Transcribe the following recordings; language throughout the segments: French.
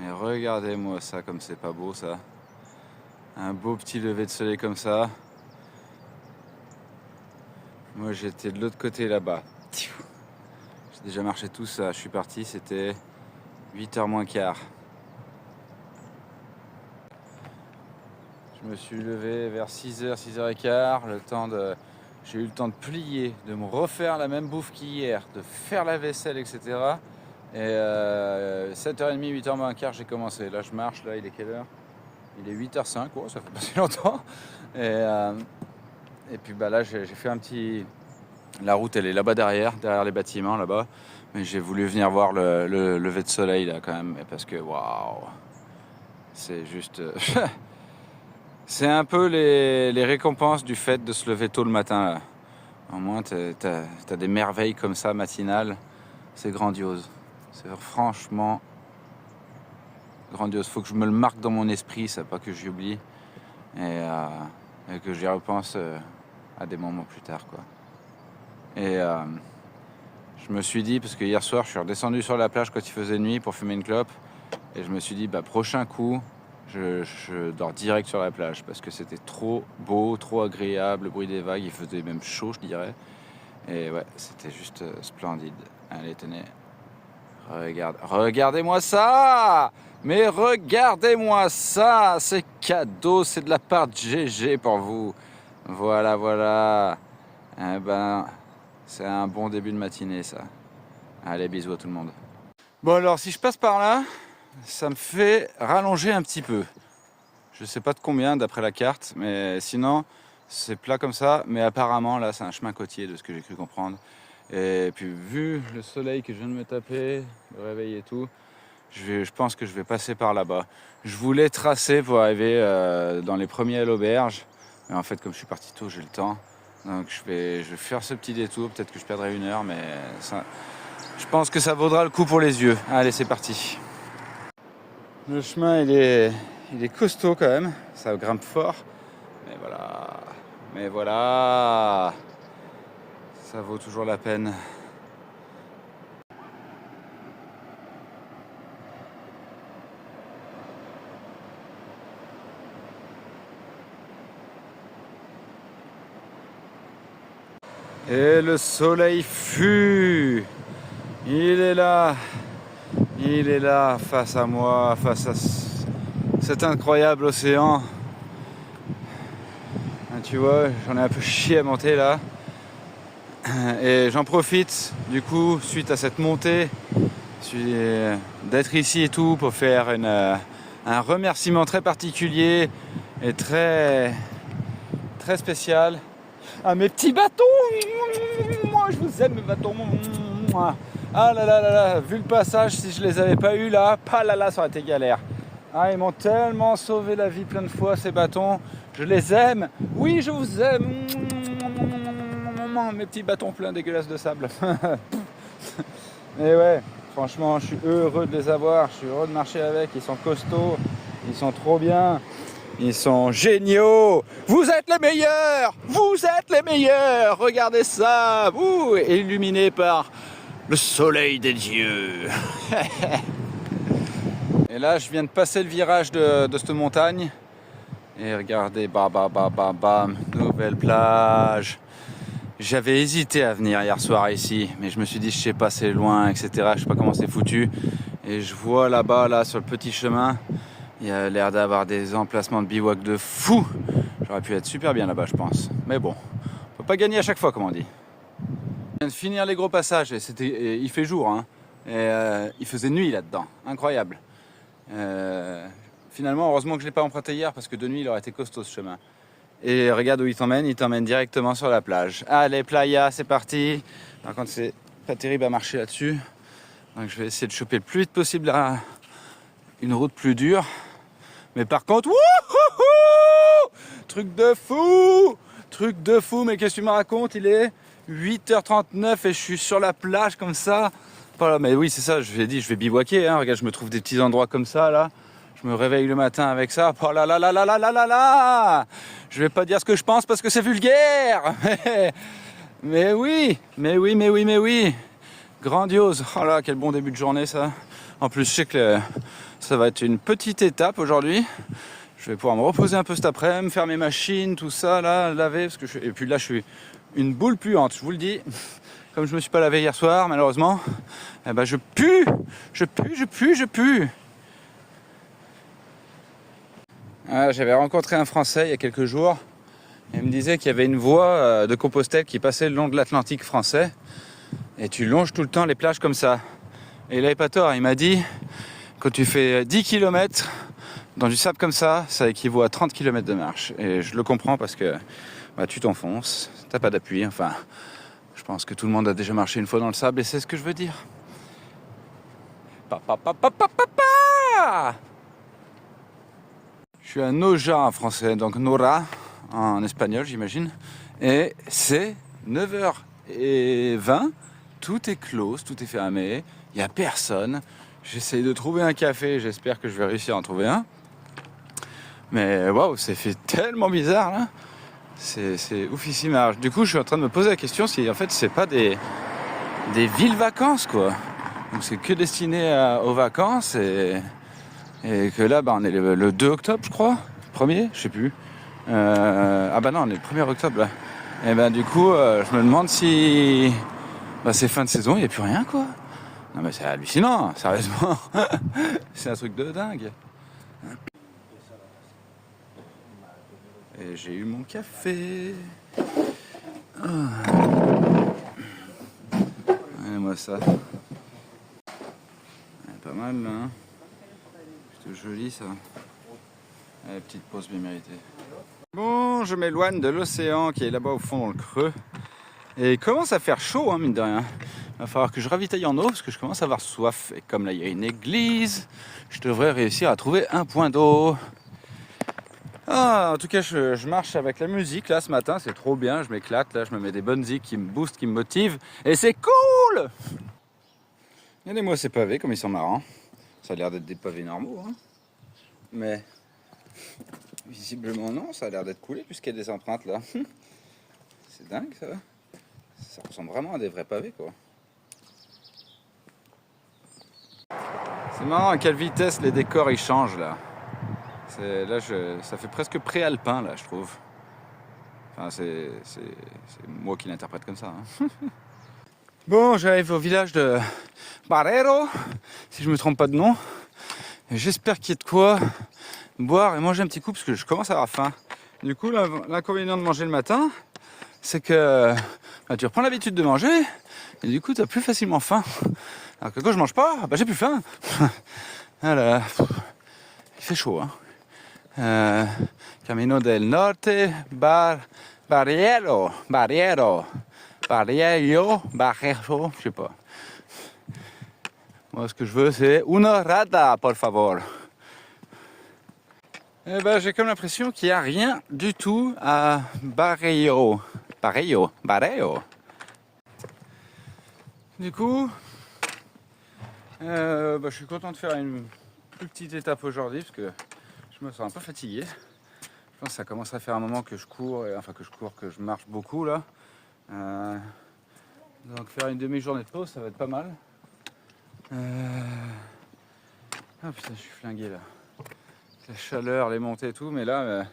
Mais regardez-moi ça comme c'est pas beau ça. Un beau petit lever de soleil comme ça. Moi j'étais de l'autre côté là-bas. J'ai déjà marché tout ça. Je suis parti, c'était 8h moins quart. Je me suis levé vers 6h, 6h15. J'ai eu le temps de plier, de me refaire la même bouffe qu'hier, de faire la vaisselle, etc. Et 7h30, 8h moins quart, j'ai commencé. Là je marche, là il est quelle heure? Il est 8h05, oh, ça fait pas si longtemps. Et puis bah là j'ai fait un petit... La route elle est là-bas derrière les bâtiments là-bas. Mais j'ai voulu venir voir le lever de soleil là quand même, parce que waouh, c'est juste... c'est un peu les récompenses du fait de se lever tôt le matin là. Au moins t'as des merveilles comme ça matinales, c'est grandiose. C'est franchement grandiose. Faut que je me le marque dans mon esprit, ça, pas que j'y oublie. Et que j'y repense à des moments plus tard, quoi. Et je me suis dit, parce que hier soir, je suis redescendu sur la plage quand il faisait nuit pour fumer une clope. Et je me suis dit, bah, prochain coup, je dors direct sur la plage. Parce que c'était trop beau, trop agréable, le bruit des vagues. Il faisait même chaud, je dirais. Et ouais, c'était juste splendide. Allez, tenez. Regardez-moi ça! Mais regardez-moi ça! C'est cadeau, c'est de la part de GG pour vous. Voilà, voilà. Eh ben, c'est un bon début de matinée, ça. Allez, bisous à tout le monde. Bon, alors, si je passe par là, ça me fait rallonger un petit peu. Je sais pas de combien d'après la carte, mais sinon, c'est plat comme ça. Mais apparemment, là, c'est un chemin côtier de ce que j'ai cru comprendre. Et puis, vu le soleil que je viens de me taper, le réveil et tout, je pense que je vais passer par là-bas. Je voulais tracer pour arriver dans les premiers à l'auberge. Mais en fait, comme je suis parti tôt, j'ai le temps. Donc je vais faire ce petit détour. Peut-être que je perdrai 1 heure, mais ça, je pense que ça vaudra le coup pour les yeux. Allez, c'est parti. Le chemin, il est costaud quand même. Ça grimpe fort. Mais voilà. Mais voilà. Ça vaut toujours la peine. Et le soleil fut. Il est là face à moi, face à cet incroyable océan. Tu vois, j'en ai un peu chié à monter là. Et j'en profite du coup, suite à cette montée, d'être ici et tout pour faire un remerciement très particulier et très, très spécial à mes petits bâtons. Moi, je vous aime, mes bâtons. Ah là là là là, vu le passage, si je les avais pas eu là, pas là là, ça aurait été galère. Ah, ils m'ont tellement sauvé la vie plein de fois, ces bâtons. Je les aime. Oui, je vous aime. Mes petits bâtons pleins dégueulasses de sable. Et ouais, franchement, je suis heureux de les avoir. Je suis heureux de marcher avec. Ils sont costauds. Ils sont trop bien. Ils sont géniaux. Vous êtes les meilleurs. Vous êtes les meilleurs. Regardez ça. Vous, illuminés par le soleil des dieux. Et là, je viens de passer le virage de cette montagne. Et regardez, bam, nouvelle plage. J'avais hésité à venir hier soir ici, mais je me suis dit, je sais pas, c'est loin, etc. Je sais pas comment c'est foutu. Et je vois là-bas, là, sur le petit chemin, il y a l'air d'avoir des emplacements de bivouac de fou. J'aurais pu être super bien là-bas, je pense. Mais bon, on peut pas gagner à chaque fois, comme on dit. Je viens de finir les gros passages, et il fait jour, hein. Et il faisait nuit là-dedans, incroyable. Finalement, heureusement que je l'ai pas emprunté hier, parce que de nuit, il aurait été costaud ce chemin. Et regarde où il t'emmène directement sur la plage. Allez, playa, c'est parti. Par contre, c'est pas terrible à marcher là-dessus. Donc je vais essayer de choper le plus vite possible une route plus dure. Mais par contre, wouhouhou, truc de fou, mais qu'est-ce que tu me racontes? Il est 8h39 et je suis sur la plage comme ça. Voilà, mais oui, c'est ça, je l'ai dit, je vais bivouaquer, hein. Regarde, je me trouve des petits endroits comme ça, là. Je me réveille le matin avec ça. Oh là là là là là là là là. Je vais pas dire ce que je pense parce que c'est vulgaire. Mais oui. Grandiose. Oh là, quel bon début de journée, ça. En plus, je sais que Ça va être une petite étape aujourd'hui. Je vais pouvoir me reposer un peu cet après-midi, faire mes machines, tout ça, là, laver. Parce que et puis là, je suis une boule puante, je vous le dis. Comme je me suis pas lavé hier soir, malheureusement, eh ben je pue. Ah, j'avais rencontré un Français il y a quelques jours. Il me disait qu'il y avait une voie de Compostelle qui passait le long de l'Atlantique français. Et tu longes tout le temps les plages comme ça. Et il n'avait pas tort, il m'a dit, quand tu fais 10 km dans du sable comme ça équivaut à 30 km de marche. Et je le comprends parce que bah, tu t'enfonces, t'as pas d'appui, enfin... Je pense que tout le monde a déjà marché une fois dans le sable et c'est ce que je veux dire. Je suis à Noja en français, donc Nora en espagnol j'imagine. Et c'est 9h20, tout est close, tout est fermé, il n'y a personne. J'essaie de trouver un café, j'espère que je vais réussir à en trouver un. Mais waouh, c'est fait tellement bizarre là. C'est oufissime. Alors, du coup, je suis en train de me poser la question si en fait c'est pas des villes vacances quoi. Donc c'est que destiné aux vacances et que là bah, on est le 2 octobre je crois, premier, je sais plus. Ah bah non, on est le 1er octobre là. Et ben du coup, je me demande si bah, c'est fin de saison, il n'y a plus rien quoi. Non mais c'est hallucinant, sérieusement. C'est un truc de dingue. Et j'ai eu mon café. Moi ça. Pas mal là. Hein. Plutôt joli ça. Petite pause bien méritée. Bon, je m'éloigne de l'océan qui est là-bas au fond dans le creux. Et il commence à faire chaud, hein, mine de rien. Il va falloir que je ravitaille en eau parce que je commence à avoir soif. Et comme là il y a une église, je devrais réussir à trouver un point d'eau. Ah, en tout cas, je marche avec la musique là ce matin, c'est trop bien, je m'éclate. Là, je me mets des bonnes zik qui me boostent, qui me motivent. Et c'est cool! Regardez-moi ces pavés, comme ils sont marrants. Ça a l'air d'être des pavés normaux, hein. Mais visiblement non, ça a l'air d'être coulé puisqu'il y a des empreintes là. C'est dingue ça. Ça ressemble vraiment à des vrais pavés quoi. C'est marrant à quelle vitesse les décors ils changent là. Là ça fait presque pré-alpin là je trouve. Enfin c'est moi qui l'interprète comme ça. Hein. Bon, j'arrive au village de Barreiro, si je me trompe pas de nom. J'espère qu'il y a de quoi boire et manger un petit coup parce que je commence à avoir faim. Du coup, l'inconvénient de manger le matin, c'est que bah, tu reprends l'habitude de manger et du coup, tu as plus facilement faim. Alors que quand je mange pas, bah, j'ai plus faim. Voilà. Il fait chaud. Hein. Camino del Norte, Barriero, je sais pas. Moi, ce que je veux, c'est una rada, por favor. Eh ben, j'ai comme l'impression qu'il n'y a rien du tout à Barreiro. Du coup, bah, je suis content de faire une plus petite étape aujourd'hui parce que je me sens un peu fatigué. Je pense que ça commence à faire un moment que je cours, que je marche beaucoup là. Donc faire une demi-journée de pause, ça va être pas mal. Ah putain, je suis flingué là. La chaleur, les montées et tout, mais là,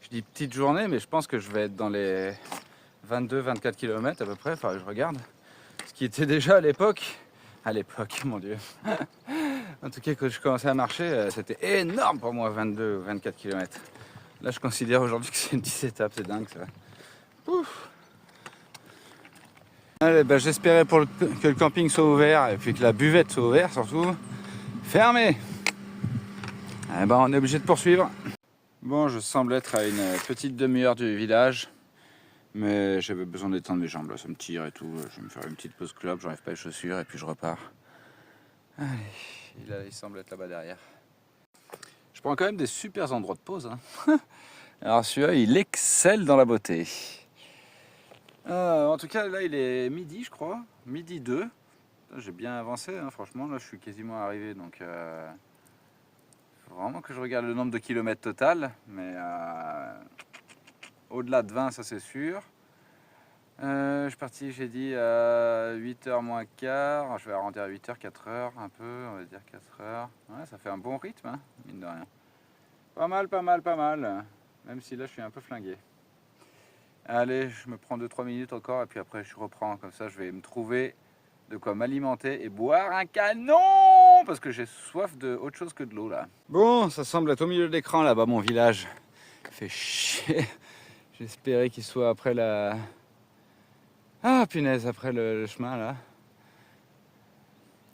je dis petite journée, mais je pense que je vais être dans les 22-24 km à peu près, enfin je regarde. Ce qui était déjà à l'époque, mon Dieu. En tout cas, quand je commençais à marcher, c'était énorme pour moi, 22 ou 24 km. Là, je considère aujourd'hui que c'est une petite étape, c'est dingue ça. Ouf. Allez, bah, j'espérais que le camping soit ouvert et puis que la buvette soit ouverte surtout. Fermé. Eh ben, on est obligé de poursuivre. Bon, je semble être à une petite demi-heure du village, mais j'avais besoin d'étendre mes jambes, là, ça me tire et tout. Je vais me faire une petite pause club, j'enlève pas les chaussures et puis je repars. Allez, il semble être là-bas derrière. Je prends quand même des super endroits de pause. Hein. Alors celui-là, il excelle dans la beauté. En tout cas, là, il est midi, je crois, midi 2. J'ai bien avancé, hein, franchement, là, je suis quasiment arrivé, donc... faut vraiment que je regarde le nombre de kilomètres total, mais au-delà de 20, ça c'est sûr. Je suis parti, j'ai dit, à 8h moins quart. Je vais arrondir à 8h, 4h, un peu, on va dire 4h. Ouais, ça fait un bon rythme, hein, mine de rien. Pas mal, pas mal, pas mal. Même si là, je suis un peu flingué. Allez, je me prends 2-3 minutes encore et puis après, je reprends. Comme ça, je vais me trouver de quoi m'alimenter et boire un canon parce que j'ai soif de autre chose que de l'eau, là. Bon, ça semble être au milieu de l'écran, là-bas, mon village. Ça fait chier. J'espérais qu'il soit après la... Ah, punaise, après le chemin, là.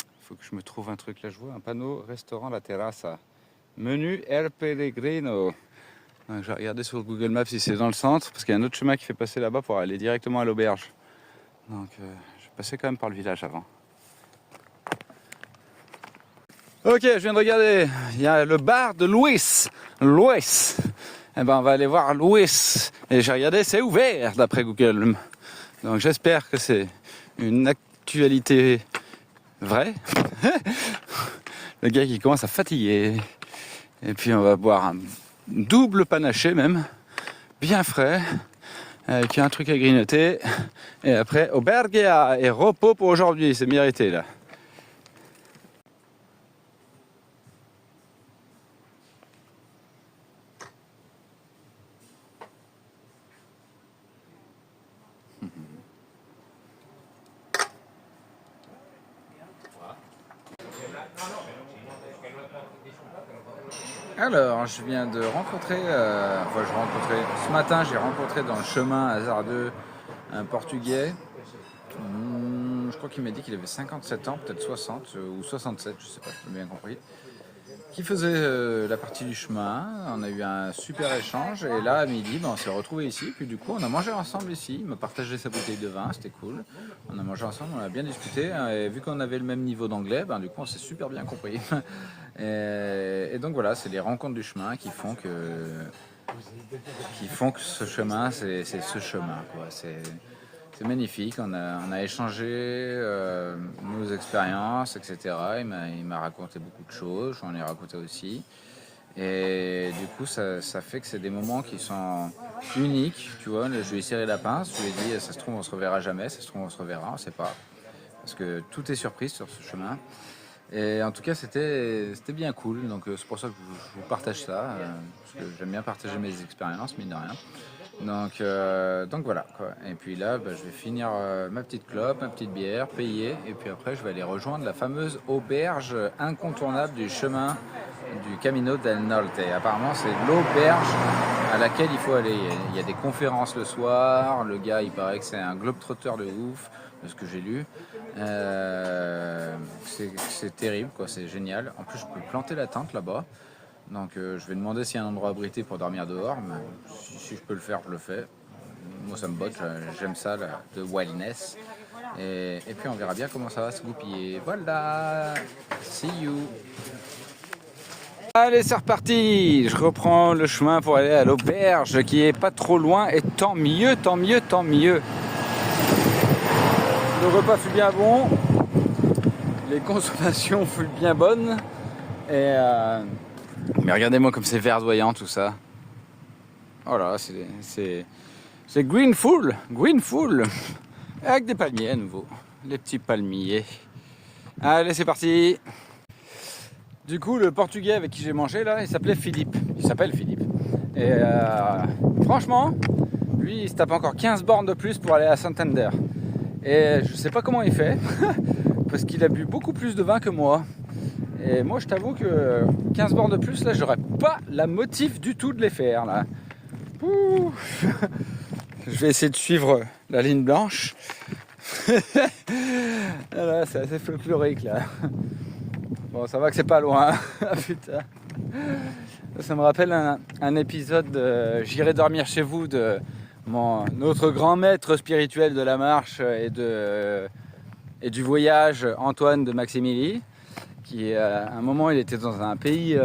Il faut que je me trouve un truc, là, je vois un panneau « Restaurant La Terrassa ». Menu El Pellegrino. Donc, je vais regarder sur Google Maps si c'est dans le centre, parce qu'il y a un autre chemin qui fait passer là-bas pour aller directement à l'auberge. Donc, je vais passer quand même par le village avant. Ok, je viens de regarder. Il y a le bar de Luis. Luis. Eh ben, on va aller voir Luis. Et j'ai regardé, c'est ouvert d'après Google. Donc j'espère que c'est une actualité vraie. Le gars qui commence à fatiguer. Et puis on va boire un double panaché même, bien frais, avec un truc à grignoter. Et après, aubergia et repos pour aujourd'hui, c'est mérité là. Alors, je viens de rencontrer, ce matin j'ai rencontré dans le chemin hasardeux un Portugais. Je crois qu'il m'a dit qu'il avait 57 ans, peut-être 60 ou 67, je sais pas, je n'ai bien compris. Qui faisait la partie du chemin. On a eu un super échange et là à midi on s'est retrouvés ici, puis du coup on a mangé ensemble ici, il m'a partagé sa bouteille de vin, c'était cool. On a mangé ensemble, on a bien discuté et vu qu'on avait le même niveau d'anglais, du coup on s'est super bien compris. Et donc voilà, c'est les rencontres du chemin qui font que ce chemin, c'est ce chemin, quoi. C'est magnifique, on a échangé nos expériences, etc. Il m'a raconté beaucoup de choses, j'en ai raconté aussi. Et du coup, ça fait que c'est des moments qui sont uniques, tu vois. Je lui ai serré la pince, je lui ai dit, ça se trouve, on se reverra jamais, ça se trouve, on se reverra, on sait pas. Parce que tout est surprise sur ce chemin. Et en tout cas, c'était bien cool, donc c'est pour ça que je vous partage ça, parce que j'aime bien partager mes expériences, mine de rien. Donc voilà, quoi. Et puis là, je vais finir ma petite clope, ma petite bière, payer, et puis après je vais aller rejoindre la fameuse auberge incontournable du chemin du Camino del Norte. Apparemment, c'est l'auberge à laquelle il faut aller. Il y a des conférences le soir, le gars, il paraît que c'est un globe-trotter de ouf, de ce que j'ai lu. C'est terrible, quoi, c'est génial. En plus, je peux planter la tente là-bas. Donc je vais demander s'il y a un endroit abrité pour dormir dehors, mais si je peux le faire, je le fais. Moi ça me botte, j'aime ça, de wildness. Et puis on verra bien comment ça va se goupiller. Voilà, see you. Allez, c'est reparti. Je reprends le chemin pour aller à l'auberge qui est pas trop loin et tant mieux, tant mieux, tant mieux. Le repas fut bien bon, les consommations furent bien bonnes et mais regardez-moi comme c'est verdoyant tout ça. Oh là, c'est greenful, avec des palmiers à nouveau, les petits palmiers. Allez, c'est parti. Du coup, le Portugais avec qui j'ai mangé là, il s'appelle Philippe. Et franchement, lui, il se tape encore 15 bornes de plus pour aller à Santander. Et je sais pas comment il fait, parce qu'il a bu beaucoup plus de vin que moi. Et moi, je t'avoue que 15 bornes de plus, là, j'aurais pas la motive du tout de les faire, là. Ouh. Je vais essayer de suivre la ligne blanche. Là, c'est assez folklorique, là. Bon, ça va que c'est pas loin. Putain. Ça me rappelle un épisode de J'irai dormir chez vous de notre grand maître spirituel de la marche et du voyage, Antoine de Maximilly. Qui à un moment il était dans un pays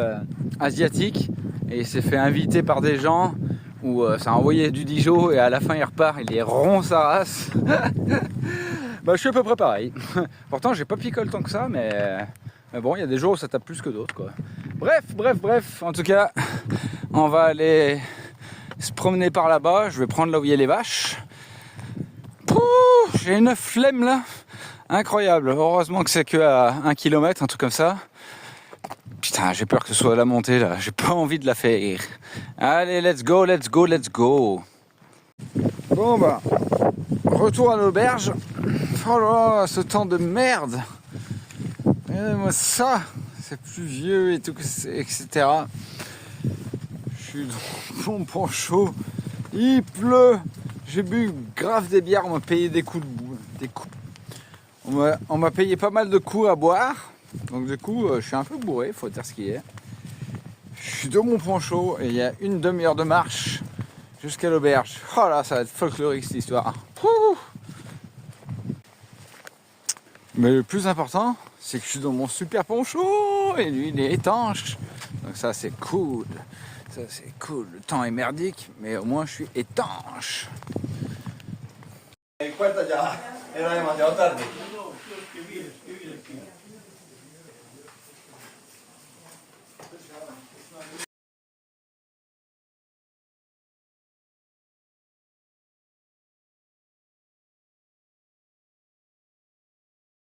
asiatique et il s'est fait inviter par des gens où ça a envoyé du Dijon et à la fin il repart, il est rond sa race. Je suis à peu près pareil. Pourtant j'ai pas picole tant que ça, mais bon, il y a des jours où ça tape plus que d'autres, quoi. Bref, en tout cas on va aller se promener par là-bas. Je vais prendre là où il y a les vaches. Pouh, J'ai une flemme là, incroyable. Heureusement que c'est que à 1 km, un truc comme ça. Putain, j'ai peur que ce soit la montée là, j'ai pas envie de la faire. Allez, let's go, let's go, let's go. Bon bah, retour à l'auberge. Oh là là, ce temps de merde. Moi ça, c'est pluvieux et tout, etc. Je suis dans mon poncho, il pleut. J'ai bu grave des bières, on m'a payé des coups. On m'a payé pas mal de coups à boire. Donc du coup, je suis un peu bourré, faut dire ce qui est. Je suis dans mon poncho et il y a une demi-heure de marche jusqu'à l'auberge. Oh là, ça va être folklorique cette histoire. Mais le plus important, c'est que je suis dans mon super poncho et lui, il est étanche. Donc ça, c'est cool. Ça, c'est cool. Le temps est merdique, mais au moins, je suis étanche. Questa già era demasiado tardi.